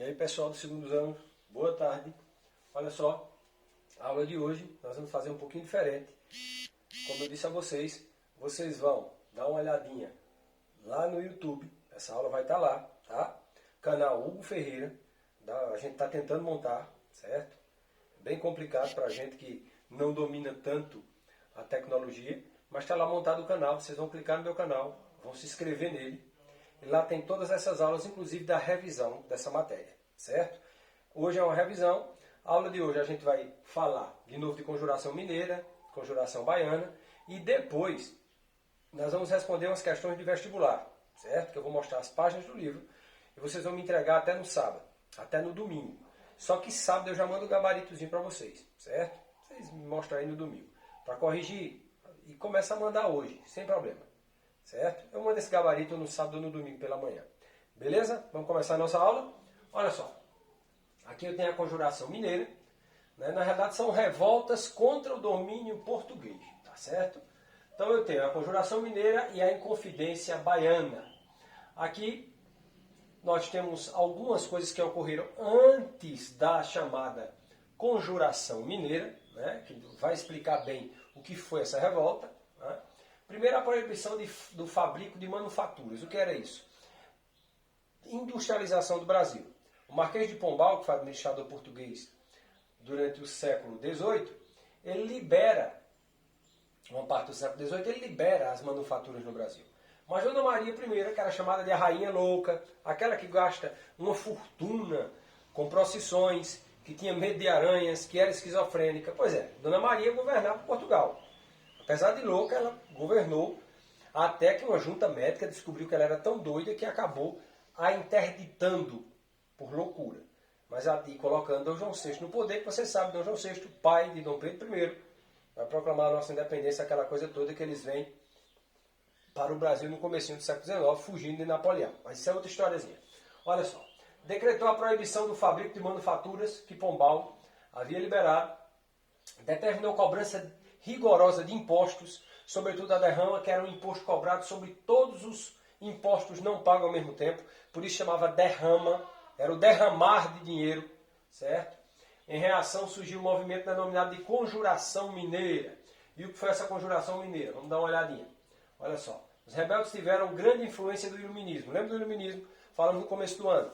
E aí pessoal do segundo ano, boa tarde. Olha só, a aula de hoje nós vamos fazer um pouquinho diferente. Como eu disse a vocês, vocês vão dar uma olhadinha lá no YouTube. Essa aula vai estar lá, tá? Canal Hugo Ferreira. A gente está tentando montar, certo? Bem complicado para a gente que não domina tanto a tecnologia. Mas está lá montado o canal, vocês vão clicar no meu canal, vão se inscrever nele. E lá tem todas essas aulas, inclusive da revisão dessa matéria, certo? Hoje é uma revisão. A aula de hoje a gente vai falar de novo de conjuração mineira, conjuração baiana. E depois nós vamos responder umas questões de vestibular, certo? Que eu vou mostrar as páginas do livro. E vocês vão me entregar até no sábado, até no domingo. Só que sábado eu já mando o gabaritozinho para vocês, certo? Vocês me mostram aí no domingo. Para corrigir, e começa a mandar hoje, sem problema. Certo? Eu mando esse gabarito no sábado ou no domingo pela manhã. Beleza? Vamos começar a nossa aula? Olha só. Aqui eu tenho a conjuração mineira. Né? Na realidade são revoltas contra o domínio português. Tá certo? Então eu tenho a conjuração mineira e a inconfidência baiana. Aqui nós temos algumas coisas que ocorreram antes da chamada conjuração mineira, né? Que vai explicar bem o que foi essa revolta. Né? Primeiro, a proibição do fabrico de manufaturas. O que era isso? Industrialização do Brasil. O Marquês de Pombal, que foi administrador português durante o século XVIII, ele libera, uma parte do século XVIII, ele libera as manufaturas no Brasil. Mas Dona Maria I, que era chamada de a Rainha Louca, aquela que gasta uma fortuna com procissões, que tinha medo de aranhas, que era esquizofrênica. Pois é, Dona Maria governava Portugal. Apesar de louca, ela governou até que uma junta médica descobriu que ela era tão doida que acabou a interditando por loucura. Mas e colocando Dom João VI no poder, que você sabe, Dom João VI, pai de Dom Pedro I, vai proclamar a nossa independência, aquela coisa toda que eles vêm para o Brasil no comecinho do século XIX, fugindo de Napoleão. Mas isso é outra historiazinha. Olha só. Decretou a proibição do fabrico de manufaturas que Pombal havia liberado, determinou cobrança rigorosa de impostos, sobretudo a derrama, que era um imposto cobrado sobre todos os impostos não pagos ao mesmo tempo, por isso chamava derrama, era o derramar de dinheiro, certo? Em reação surgiu um movimento denominado de conjuração mineira. E o que foi essa conjuração mineira? Vamos dar uma olhadinha. Olha só, os rebeldes tiveram grande influência do iluminismo. Lembra do iluminismo? Falamos no começo do ano.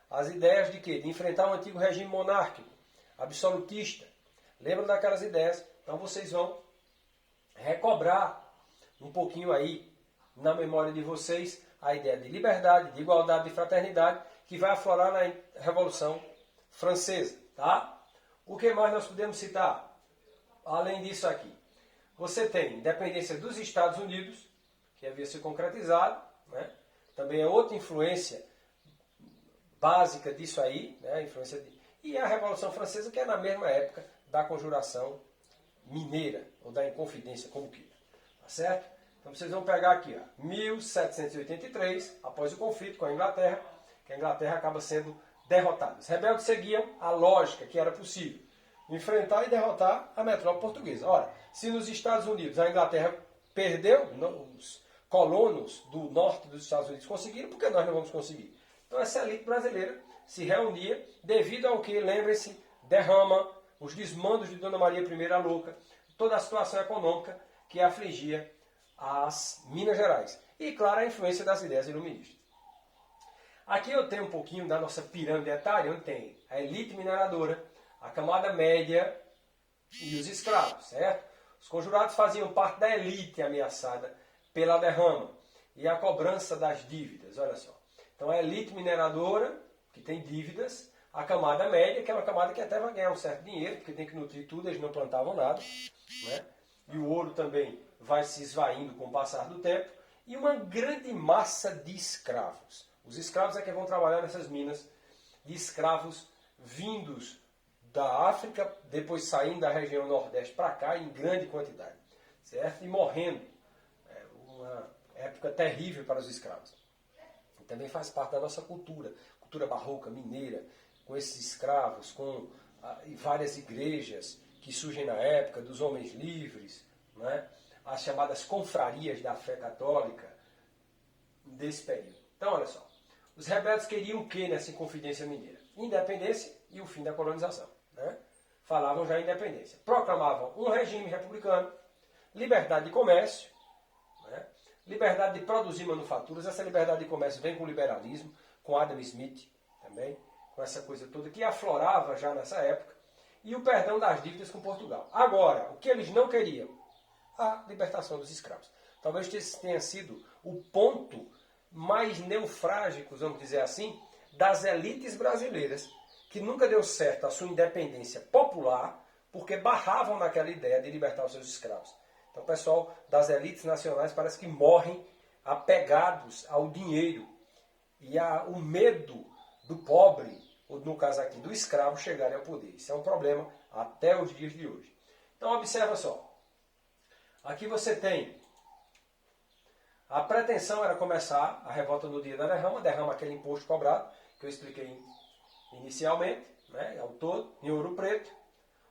As ideias de quê? De enfrentar o antigo regime monárquico, absolutista. Lembram daquelas ideias? Então vocês vão recobrar um pouquinho aí na memória de vocês a ideia de liberdade, de igualdade, de fraternidade que vai aflorar na Revolução Francesa. Tá? O que mais nós podemos citar? Além disso aqui. Você tem independência dos Estados Unidos, que havia se concretizado. Né? Também é outra influência básica disso aí. Né? E a Revolução Francesa, que é na mesma época da conjuração mineira, ou da inconfidência, como queira. Tá certo? Então vocês vão pegar aqui, ó, 1783, após o conflito com a Inglaterra, que a Inglaterra acaba sendo derrotada. Os rebeldes seguiam a lógica que era possível enfrentar e derrotar a metrópole portuguesa. Ora, se nos Estados Unidos a Inglaterra perdeu, os colonos do norte dos Estados Unidos conseguiram, por que nós não vamos conseguir? Então essa elite brasileira se reunia devido ao que, lembrem-se, derrama, os desmandos de Dona Maria I a Louca, toda a situação econômica que afligia as Minas Gerais. E, claro, a influência das ideias iluministas. Aqui eu tenho um pouquinho da nossa pirâmide etária, onde tem a elite mineradora, a camada média e os escravos, certo? Os conjurados faziam parte da elite ameaçada pela derrama e a cobrança das dívidas, olha só. Então a elite mineradora, que tem dívidas, a camada média, que é uma camada que até vai ganhar um certo dinheiro, porque tem que nutrir tudo, eles não plantavam nada. Né? E o ouro também vai se esvaindo com o passar do tempo. E uma grande massa de escravos. Os escravos é que vão trabalhar nessas minas de escravos vindos da África, depois saindo da região nordeste para cá em grande quantidade. Certo? E morrendo. É uma época terrível para os escravos. E também faz parte da nossa cultura barroca, mineira, com esses escravos, com várias igrejas que surgem na época, dos homens livres, né? As chamadas confrarias da fé católica desse período. Então, olha só, Os rebeldes queriam o que nessa Inconfidência Mineira? Independência e o fim da colonização. Né? Falavam já em independência. Proclamavam um regime republicano, liberdade de comércio, né? Liberdade de produzir manufaturas. Essa liberdade de comércio vem com o liberalismo, com Adam Smith também, com essa coisa toda que aflorava já nessa época, e o perdão das dívidas com Portugal. Agora, o que eles não queriam? A libertação dos escravos. Talvez esse tenha sido o ponto mais neufrágico, vamos dizer assim, das elites brasileiras, que nunca deu certo a sua independência popular, porque barravam naquela ideia de libertar os seus escravos. Então o pessoal das elites nacionais parece que morrem apegados ao dinheiro e ao medo do pobre, ou no caso aqui do escravo, chegarem ao poder. Isso é um problema até os dias de hoje. Então observa só. Aqui você tem a pretensão era começar a revolta no dia da derrama aquele imposto cobrado, que eu expliquei inicialmente, né, ao todo, em Ouro Preto.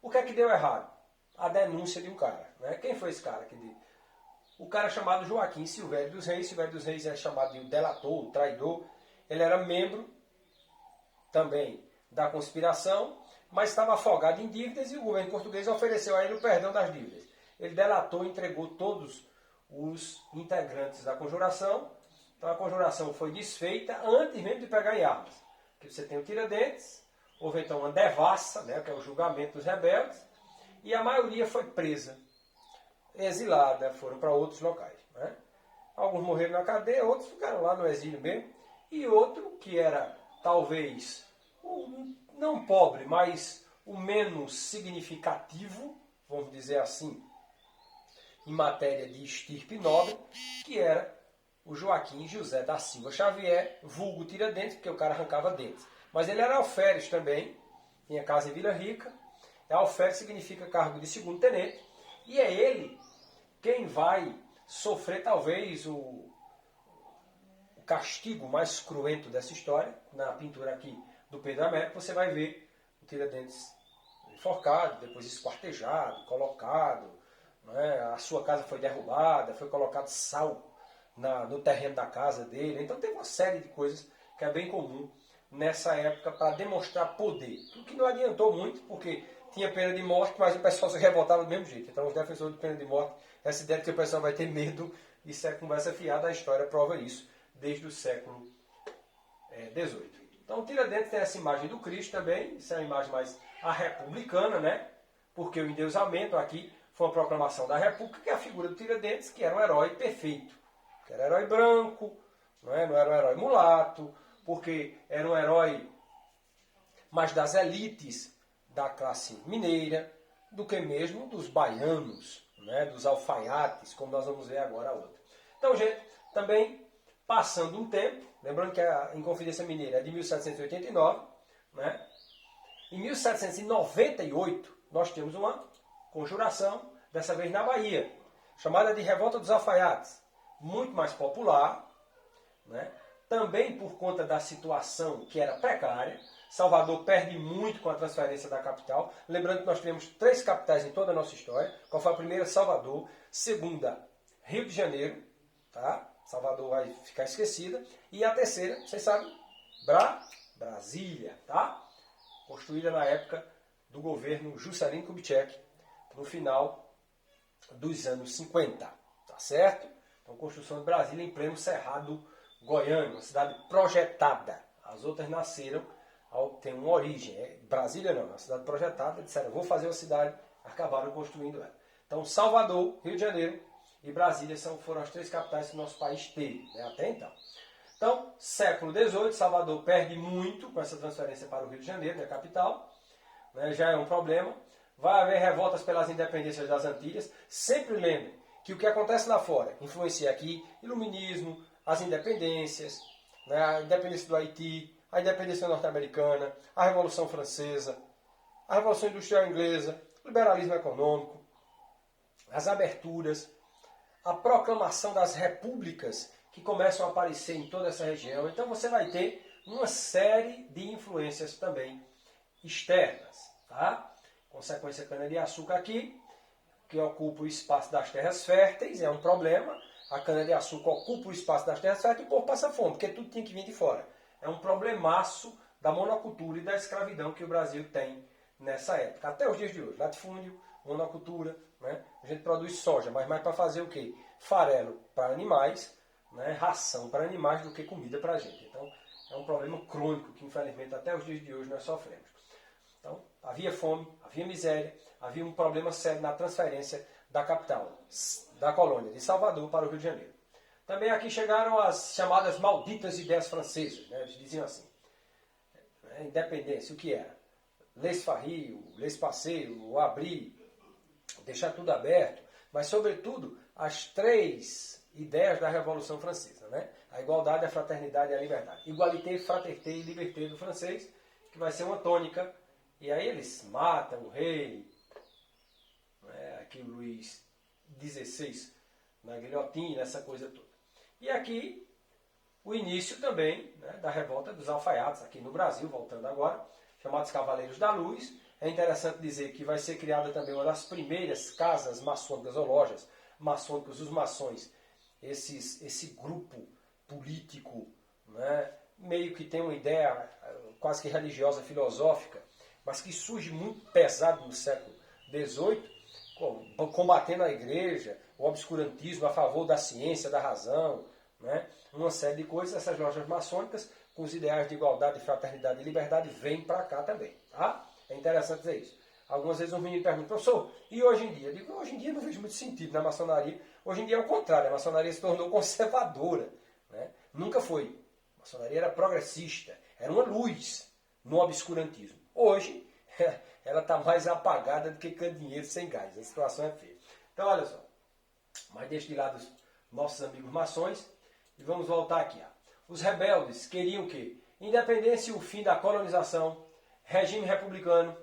O que é que deu errado? A denúncia de um cara. Né? Quem foi esse cara que deu? O cara chamado Joaquim Silvério dos Reis. Silvério dos Reis é chamado de delator, traidor. Ele era membro também da conspiração, mas estava afogado em dívidas e o governo português ofereceu a ele o perdão das dívidas. Ele delatou e entregou todos os integrantes da conjuração. Então a conjuração foi desfeita antes mesmo de pegar em armas. Porque você tem o Tiradentes, houve então uma devassa, né, que é o julgamento dos rebeldes, e a maioria foi presa, exilada, foram para outros locais. Né? Alguns morreram na cadeia, outros ficaram lá no exílio mesmo, e outro que era talvez não pobre, mas o menos significativo, vamos dizer assim, em matéria de estirpe nobre, que era o Joaquim José da Silva Xavier, vulgo Tiradentes, porque o cara arrancava dentes. Mas ele era alferes também, tinha casa em Vila Rica. Alferes significa cargo de segundo tenente, e é ele quem vai sofrer talvez o castigo mais cruento dessa história. Na pintura aqui do Pedro Américo, você vai ver o Tiradentes enforcado, depois esquartejado, colocado, né? A sua casa foi derrubada, foi colocado sal no terreno da casa dele. Então tem uma série de coisas que é bem comum nessa época para demonstrar poder. O que não adiantou muito, porque tinha pena de morte, mas o pessoal se revoltava do mesmo jeito. Então os defensores de pena de morte, essa ideia de que o pessoal vai ter medo, isso é conversa fiada, a história prova isso, desde o século XVIII. Então o Tiradentes tem essa imagem do Cristo também, isso é a imagem mais republicana, né? Porque o endeusamento aqui foi uma proclamação da República, que é a figura do Tiradentes, que era um herói perfeito. Que era um herói branco, não era um herói mulato, porque era um herói mais das elites da classe mineira, do que mesmo dos baianos, né, dos alfaiates, como nós vamos ver agora a outra. Então, gente, também passando um tempo, lembrando que a Inconfidência Mineira é de 1789, né, em 1798 nós temos uma conjuração, dessa vez na Bahia, chamada de Revolta dos Alfaiates, muito mais popular, né, também por conta da situação que era precária. Salvador perde muito com a transferência da capital. Lembrando que nós tivemos 3 capitais em toda a nossa história. Qual foi a primeira? Salvador. Segunda, Rio de Janeiro. Tá? Salvador vai ficar esquecida. E a terceira, vocês sabem, Brasília. Tá? Construída na época do governo Juscelino Kubitschek, no final dos anos 50. Tá certo? Então, construção de Brasília em pleno Cerrado Goiano, uma cidade projetada. As outras nasceram, tem uma origem. Brasília não, é uma cidade projetada. Disseram, vou fazer uma cidade, acabaram construindo ela. Então, Salvador, Rio de Janeiro e Brasília foram as 3 capitais que o nosso país teve, né, até então. Então, século XVIII, Salvador perde muito com essa transferência para o Rio de Janeiro, né, capital. Né, já é um problema. Vai haver revoltas pelas independências das Antilhas. Sempre lembre que o que acontece lá fora influencia aqui iluminismo, as independências, né, a independência do Haiti, a independência norte-americana, a Revolução Francesa, a Revolução Industrial Inglesa, o liberalismo econômico, as aberturas, a proclamação das repúblicas que começam a aparecer em toda essa região. Então você vai ter uma série de influências também externas. Tá? Consequência cana-de-açúcar aqui, que ocupa o espaço das terras férteis, é um problema. A cana-de-açúcar ocupa o espaço das terras férteis e o povo passa fome, porque tudo tem que vir de fora. é um problemaço da monocultura e da escravidão que o Brasil tem nessa época. Até os dias de hoje. Latifúndio, monocultura, né? A gente produz soja, mas mais para fazer o quê? Farelo para animais, né? Ração para animais do que comida para a gente. Então, é um problema crônico que, infelizmente, até os dias de hoje nós sofremos. Então, havia fome, havia miséria, havia um problema sério na transferência da capital, da colônia de Salvador para o Rio de Janeiro. Também aqui chegaram as chamadas malditas ideias francesas, né? Eles diziam assim, independência, o que era? Laissez-faire, laissez-passer, o abrir, deixar tudo aberto, mas, sobretudo, as 3 ideias da Revolução Francesa, né? A igualdade, a fraternidade e a liberdade. Igualité, fraterté e liberté do francês, que vai ser uma tônica. E aí eles matam o rei, né? Aqui o Luís XVI, na guilhotina, essa coisa toda. E aqui o início também, né, da revolta dos alfaiates, aqui no Brasil, voltando agora, chamados Cavaleiros da Luz. É interessante dizer que vai ser criada também uma das primeiras casas maçônicas ou lojas maçônicas, os maçons, esse grupo político, né, meio que tem uma ideia quase que religiosa, filosófica, mas que surge muito pesado no século XVIII, combatendo a igreja, o obscurantismo a favor da ciência, da razão, né, uma série de coisas. Essas lojas maçônicas, com os ideais de igualdade, fraternidade e liberdade, vêm para cá também. Tá? É interessante dizer isso. Algumas vezes um menino pergunta, professor, e hoje em dia? Eu digo, hoje em dia não vejo muito sentido na maçonaria. Hoje em dia é o contrário, a maçonaria se tornou conservadora. Né? Nunca foi. A maçonaria era progressista, era uma luz no obscurantismo. Hoje, ela está mais apagada do que candeeiro sem gás. A situação é feia. Então, olha só. Mas deixa de lado os nossos amigos maçons e vamos voltar aqui. Os rebeldes queriam o quê? Independência e o fim da colonização, regime republicano,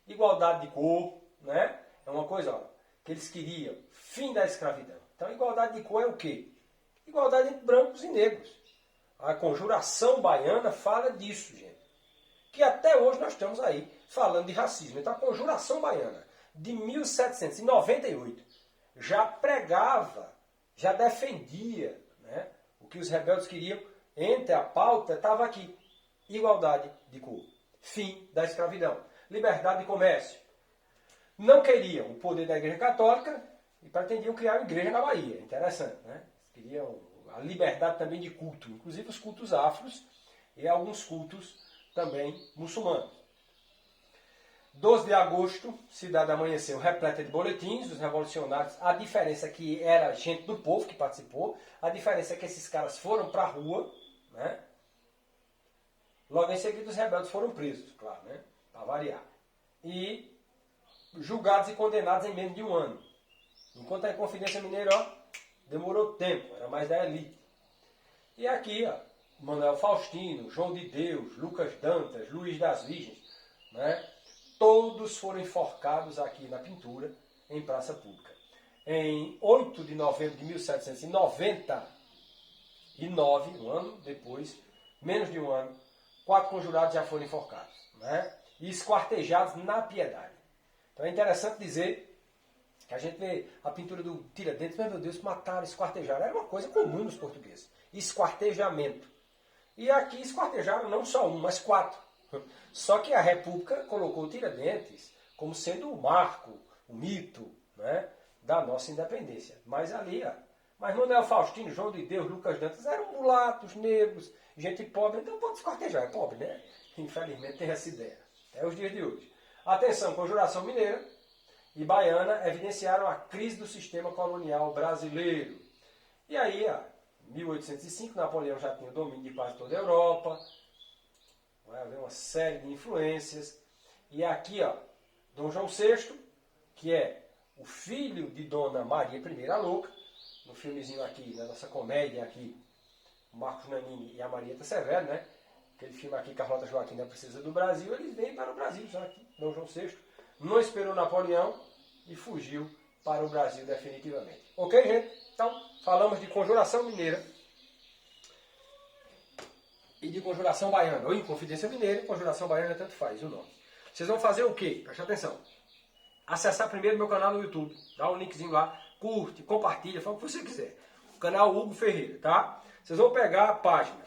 igualdade de cor, né? É uma coisa, ó, que eles queriam. Fim da escravidão. Então, igualdade de cor é o quê? Igualdade entre brancos e negros. A Conjuração Baiana fala disso, gente. Que até hoje nós estamos aí falando de racismo. Então, a Conjuração Baiana, de 1798, já pregava, já defendia, né, o que os rebeldes queriam. Entre a pauta estava aqui. Igualdade de cor. Fim da escravidão. Liberdade de comércio. Não queriam o poder da Igreja Católica e pretendiam criar uma igreja na Bahia. Interessante, né? Queriam a liberdade também de culto, inclusive os cultos afros e alguns cultos também muçulmanos. 12 de agosto, cidade amanheceu repleta de boletins, os revolucionários. A diferença é que era gente do povo que participou, a diferença é que esses caras foram para a rua, né? Logo em seguida os rebeldes foram presos, claro, né? Para variar. E julgados e condenados em menos de um ano. Enquanto a Inconfidência Mineira, ó, demorou tempo, era mais da elite. E aqui, ó, Manuel Faustino, João de Deus, Lucas Dantas, Luiz das Virgens, né? Todos foram enforcados aqui na pintura, em praça pública. Em 8 de novembro de 1799, um ano depois, menos de um ano, 4 conjurados já foram enforcados, né? E esquartejados na Piedade. Então é interessante dizer que a gente vê a pintura do Tiradentes, mas, meu Deus, mataram, esquartejaram. Era uma coisa comum nos portugueses. Esquartejamento. E aqui esquartejaram não só um, mas 4. Só que a República colocou o Tiradentes como sendo o marco, o mito, né, da nossa independência. Mas ali, ó, mas Manuel Faustino, João de Deus, Lucas Dantas eram mulatos, negros, gente pobre, então pode esquartejar, é pobre, né? Infelizmente tem essa ideia. Até os dias de hoje. Atenção, Conjuração Mineira e Baiana evidenciaram a crise do sistema colonial brasileiro. E aí, ó, 1805, Napoleão já tinha o domínio de quase toda a Europa. Vai haver uma série de influências. E aqui, ó, Dom João VI, que é o filho de Dona Maria I a Louca, no filmezinho aqui, na nossa comédia aqui, o Marcos Nanini e a Marieta Severo, né? Aquele filme aqui, Carlota Joaquina Princesa do Brasil, eles vêm para o Brasil, já aqui, Dom João VI. Não esperou Napoleão e fugiu para o Brasil definitivamente. Ok, gente? Então, falamos de Conjuração Mineira e de Conjuração Baiana, ou Inconfidência Mineira e Conjuração Baiana, tanto faz o nome. Vocês vão fazer o quê? Preste atenção. Acessar primeiro meu canal no YouTube, dá um linkzinho lá, curte, compartilha, fala o que você quiser. O canal Hugo Ferreira, tá? Vocês vão pegar a página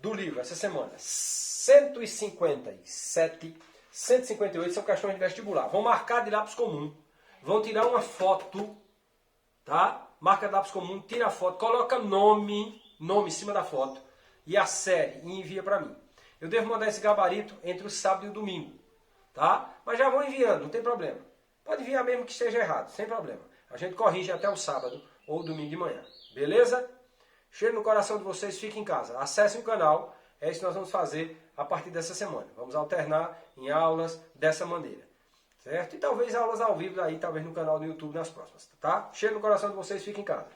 do livro essa semana. 157, 158 são questões de vestibular. Vão marcar de lápis comum. Vão tirar uma foto, tá? Marca de lápis comum, tira a foto, coloca nome em cima da foto e a série e envia para mim. Eu devo mandar esse gabarito entre o sábado e o domingo, tá? Mas já vou enviando, não tem problema. Pode enviar mesmo que esteja errado, sem problema. A gente corrige até o sábado ou domingo de manhã, beleza? Cheiro no coração de vocês, fiquem em casa. Acessem o canal, é isso que nós vamos fazer a partir dessa semana. Vamos alternar em aulas dessa maneira, certo? E talvez aulas ao vivo aí, talvez no canal do YouTube nas próximas, tá? Cheiro no coração de vocês, fiquem em casa.